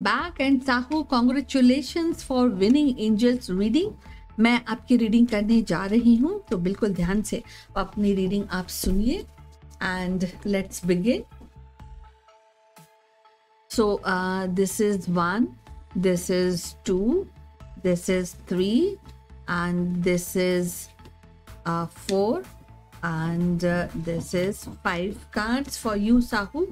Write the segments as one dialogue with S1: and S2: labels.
S1: Back and Sahu congratulations for winning angels reading. मैं आपकी reading करने जा रही हूँ, तो बिल्कुल ध्यान से अपनी रीडिंग आप सुनिए and let's begin. So this is 1, this is 2, this is 3 and this is 4 and this is 5 cards for you, Sahu.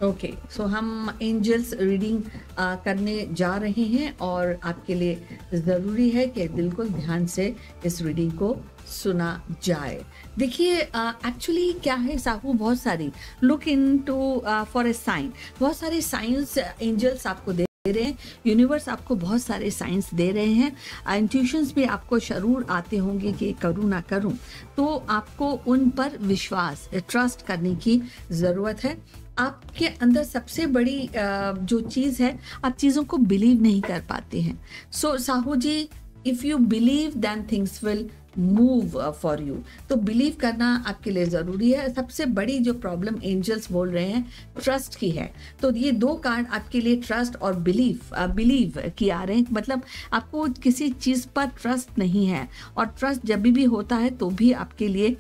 S1: Okay, so हम एंजल्स रीडिंग करने जा रहे हैं और आपके लिए ज़रूरी है कि बिल्कुल ध्यान से इस रीडिंग को सुना जाए। देखिए, एक्चुअली क्या है साहू, बहुत सारी look into for a sign, बहुत सारे साइंस एंजल्स आपको दे रहे हैं, यूनिवर्स आपको बहुत सारे साइंस दे रहे हैं। इंट्यूशंस भी आपको जरूर आते होंगे कि करूँ ना करूँ, तो आपको उन पर विश्वास, ट्रस्ट करने की ज़रूरत है। आपके अंदर सबसे बड़ी जो चीज़ है, आप चीज़ों को बिलीव नहीं कर पाते हैं। So Sahu ji, if you believe then things will move for you. तो बिलीव करना आपके लिए ज़रूरी है। सबसे बड़ी जो प्रॉब्लम एंजल्स बोल रहे हैं ट्रस्ट की है। तो ये 2 कार्ड आपके लिए ट्रस्ट और बिलीव की आ रहे हैं। मतलब आपको किसी चीज़ पर ट्रस्ट नहीं है, और ट्रस्ट जब भी होता है तो भी आपके लिए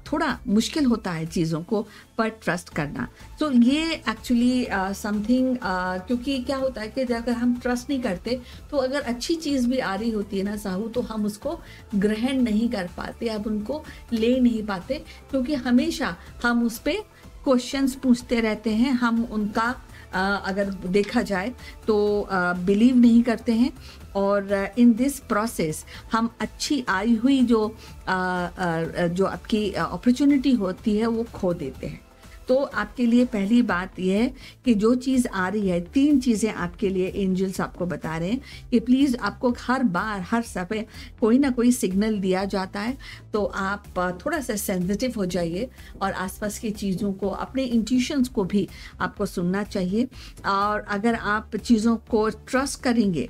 S1: थोड़ा मुश्किल होता है चीज़ों को पर ट्रस्ट करना। तो ये एक्चुअली समथिंग, क्योंकि क्या होता है कि अगर हम ट्रस्ट नहीं करते तो अगर अच्छी चीज़ भी आ रही होती है ना साहू, तो हम उसको ग्रहण नहीं कर पाते, अब उनको ले नहीं पाते, क्योंकि हमेशा हम उस पर क्वेश्चंस पूछते रहते हैं। हम उनका अगर देखा जाए तो बिलीव नहीं करते हैं, और इन दिस प्रोसेस हम अच्छी आई हुई जो आपकी अपॉर्चुनिटी होती है वो खो देते हैं। तो आपके लिए पहली बात यह है कि जो चीज़ आ रही है, 3 चीज़ें आपके लिए एंजल्स आपको बता रहे हैं कि प्लीज़, आपको हर बार हर समय कोई ना कोई सिग्नल दिया जाता है, तो आप थोड़ा सा सेंसिटिव हो जाइए और आसपास की चीज़ों को, अपने इंट्यूशंस को भी आपको सुनना चाहिए। और अगर आप चीज़ों को ट्रस्ट करेंगे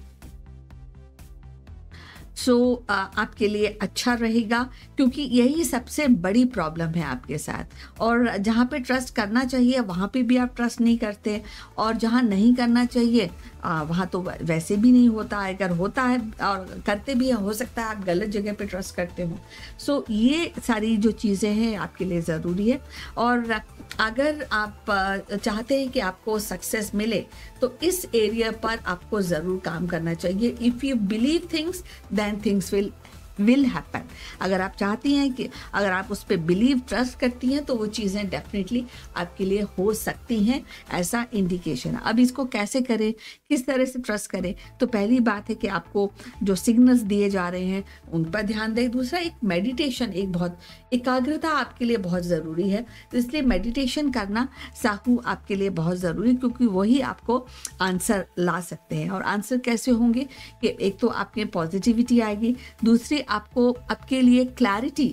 S1: आपके लिए अच्छा रहेगा, क्योंकि यही सबसे बड़ी प्रॉब्लम है आपके साथ। और जहाँ पे ट्रस्ट करना चाहिए वहाँ पे भी आप ट्रस्ट नहीं करते, और जहाँ नहीं करना चाहिए वहाँ तो वैसे भी नहीं होता है। अगर होता है और करते भी हो सकता है आप गलत जगह पे ट्रस्ट करते हो। सो ये सारी जो चीज़ें हैं आपके लिए ज़रूरी है। और अगर आप चाहते हैं कि आपको सक्सेस मिले, तो इस एरिया पर आपको ज़रूर काम करना चाहिए। If you believe things then things will happen. अगर आप चाहती हैं कि, अगर आप उस पर बिलीव, ट्रस्ट करती हैं, तो वो चीज़ें डेफिनेटली आपके लिए हो सकती हैं, ऐसा इंडिकेशन है। अब इसको कैसे करें, किस तरह से ट्रस्ट करें? तो पहली बात है कि आपको जो सिग्नल्स दिए जा रहे हैं उन पर ध्यान दें। दूसरा, एक मेडिटेशन, एक बहुत एकाग्रता आपके लिए बहुत ज़रूरी है। तो इसलिए मेडिटेशन करना साहू आपके लिए बहुत ज़रूरी, क्योंकि वही आपको आंसर ला सकते हैं। और आंसर कैसे होंगे कि एक तो आपके पॉजिटिविटी आएगी, दूसरी आपको आपके लिए क्लैरिटी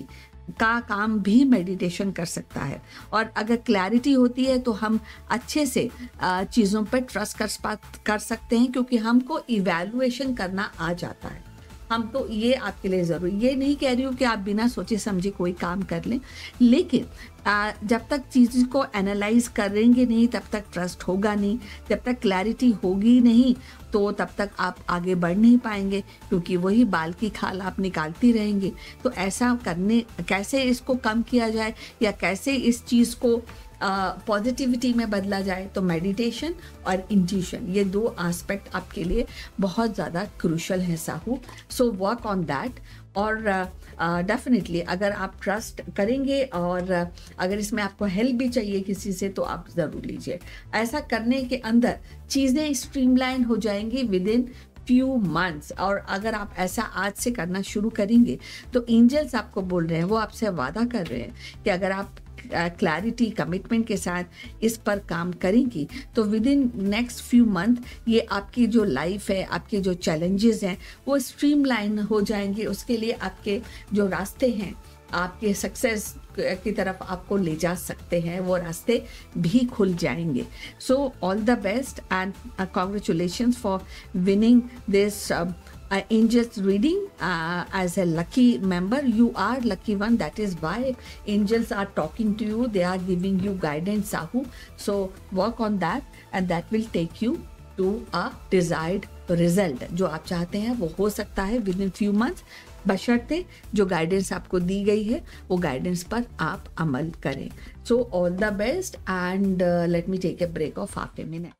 S1: का काम भी मेडिटेशन कर सकता है। और अगर क्लैरिटी होती है तो हम अच्छे से चीज़ों पर ट्रस्ट कर सकते हैं, क्योंकि हमको इवैल्यूएशन करना आ जाता है। हम तो ये आपके लिए ज़रूरी, ये नहीं कह रही हूँ कि आप बिना सोचे समझे कोई काम कर लें, लेकिन जब तक चीज़ को एनालाइज करेंगे नहीं तब तक ट्रस्ट होगा नहीं। जब तक क्लैरिटी होगी नहीं तो तब तक आप आगे बढ़ नहीं पाएंगे, क्योंकि वही बाल की खाल आप निकालती रहेंगे। तो ऐसा करने, कैसे इसको कम किया जाए या कैसे इस चीज़ को पॉजिटिविटी में बदला जाए, तो मेडिटेशन और इंट्यूशन, ये 2 एस्पेक्ट आपके लिए बहुत ज़्यादा क्रूशल है Sahu. So work on that. और डेफिनेटली अगर आप ट्रस्ट करेंगे और अगर इसमें आपको हेल्प भी चाहिए किसी से, तो आप ज़रूर लीजिए। ऐसा करने के अंदर चीज़ें स्ट्रीमलाइन हो जाएंगी विद इन फ्यू मंथ्स। और अगर आप ऐसा आज से करना शुरू करेंगे, तो एंजल्स आपको बोल रहे हैं, वो आपसे वादा कर रहे हैं कि अगर आप क्लैरिटी, कमिटमेंट के साथ इस पर काम करेंगी, तो with in next few month ये आपकी जो लाइफ है, आपके जो चैलेंजेस हैं, वो स्ट्रीमलाइन हो जाएंगे। उसके लिए आपके जो रास्ते हैं, आपके सक्सेस की तरफ आपको ले जा सकते हैं, वो रास्ते भी खुल जाएंगे। So all the best and congratulations for winning this angels reading as a lucky member. You are lucky one. That is why angels are talking to you. They are giving you guidance, Sahu. So work on that, and that will take you to a desired result. जो आप चाहते हैं वो हो सकता है within few months, बशर्ते जो गाइडेंस आपको दी गई है वो गाइडेंस पर आप अमल करें. So all the best, and let me take a break of half a minute.